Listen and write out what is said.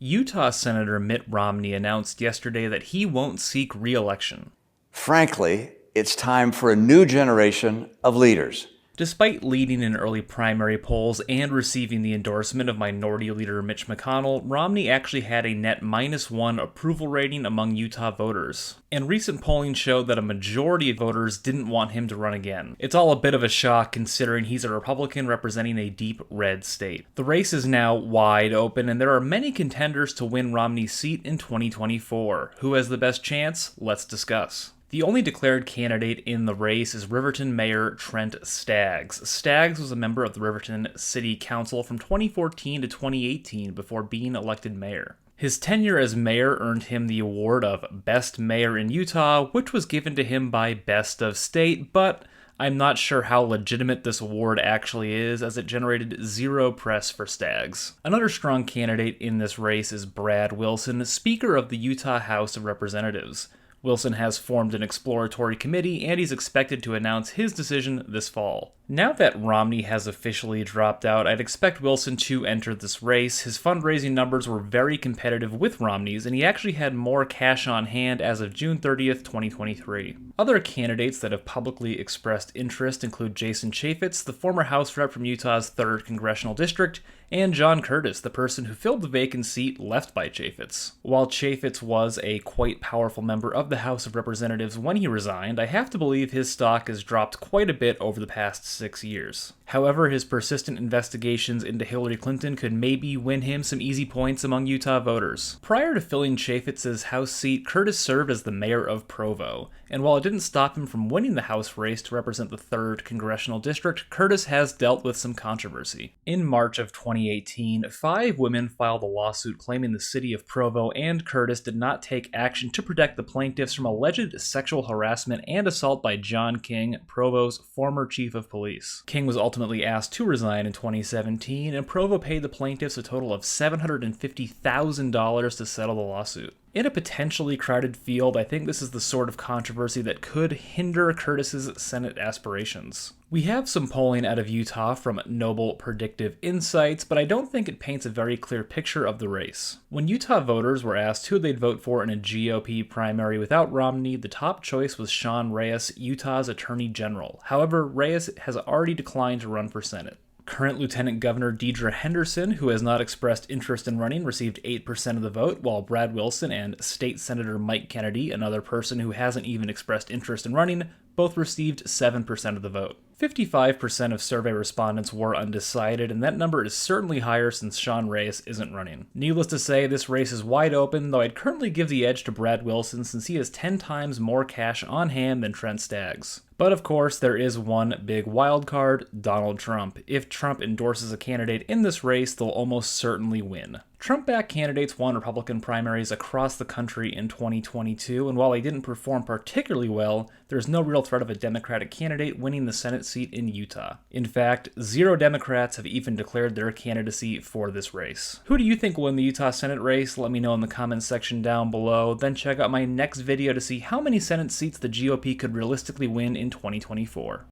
Utah Senator Mitt Romney announced yesterday that he won't seek re-election. Frankly, it's time for a new generation of leaders. Despite leading in early primary polls and receiving the endorsement of Minority Leader Mitch McConnell, Romney actually had a net -1 approval rating among Utah voters. And recent polling showed that a majority of voters didn't want him to run again. It's all a bit of a shock considering he's a Republican representing a deep red state. The race is now wide open, and there are many contenders to win Romney's seat in 2024. Who has the best chance? Let's discuss. The only declared candidate in the race is Riverton Mayor Trent Staggs. Staggs was a member of the Riverton City Council from 2014 to 2018 before being elected mayor. His tenure as mayor earned him the award of Best Mayor in Utah, which was given to him by Best of State, but I'm not sure how legitimate this award actually is, as it generated zero press for Staggs. Another strong candidate in this race is Brad Wilson, Speaker of the Utah House of Representatives. Wilson has formed an exploratory committee, and he's expected to announce his decision this fall. Now that Romney has officially dropped out, I'd expect Wilson to enter this race. His fundraising numbers were very competitive with Romney's, and he actually had more cash on hand as of June 30th, 2023. Other candidates that have publicly expressed interest include Jason Chaffetz, the former House rep from Utah's 3rd Congressional District, and John Curtis, the person who filled the vacant seat left by Chaffetz. While Chaffetz was a quite powerful member of the House of Representatives when he resigned, I have to believe his stock has dropped quite a bit over the past 6 years. However, his persistent investigations into Hillary Clinton could maybe win him some easy points among Utah voters. Prior to filling Chaffetz's House seat, Curtis served as the mayor of Provo, and while it didn't stop him from winning the House race to represent the 3rd Congressional District, Curtis has dealt with some controversy. In March of 2018, 5 women filed a lawsuit claiming the city of Provo and Curtis did not take action to protect the plaintiffs from alleged sexual harassment and assault by John King, Provo's former chief of police. King was ultimately asked to resign in 2017, and Provo paid the plaintiffs a total of $750,000 to settle the lawsuit. In a potentially crowded field, I think this is the sort of controversy that could hinder Curtis's Senate aspirations. We have some polling out of Utah from Noble Predictive Insights, but I don't think it paints a very clear picture of the race. When Utah voters were asked who they'd vote for in a GOP primary without Romney, the top choice was Sean Reyes, Utah's Attorney General. However, Reyes has already declined to run for Senate. Current Lieutenant Governor Deidre Henderson, who has not expressed interest in running, received 8% of the vote, while Brad Wilson and State Senator Mike Kennedy, another person who hasn't even expressed interest in running, both received 7% of the vote. 55% of survey respondents were undecided, and that number is certainly higher since Sean Reyes isn't running. Needless to say, this race is wide open, though I'd currently give the edge to Brad Wilson since he has 10 times more cash on hand than Trent Staggs. But of course, there is one big wild card, Donald Trump. If Trump endorses a candidate in this race, they'll almost certainly win. Trump-backed candidates won Republican primaries across the country in 2022, and while they didn't perform particularly well, there's no real threat of a Democratic candidate winning the Senate seat in Utah. In fact, 0 Democrats have even declared their candidacy for this race. Who do you think will win the Utah Senate race? Let me know in the comments section down below. Then check out my next video to see how many Senate seats the GOP could realistically win in 2024.